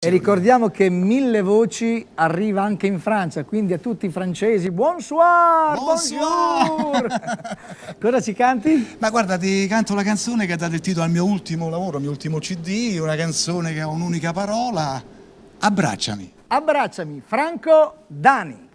E ricordiamo che 1000 voci arriva anche in Francia, quindi a tutti i francesi, bonsoir, bonjour! Cosa ci canti? Ma guarda, ti canto la canzone che ha dato il titolo al mio ultimo lavoro, al mio ultimo CD, una canzone che ha un'unica parola, Abbracciami. Abbracciami, Franco Dani.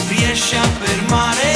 Riesci a fermare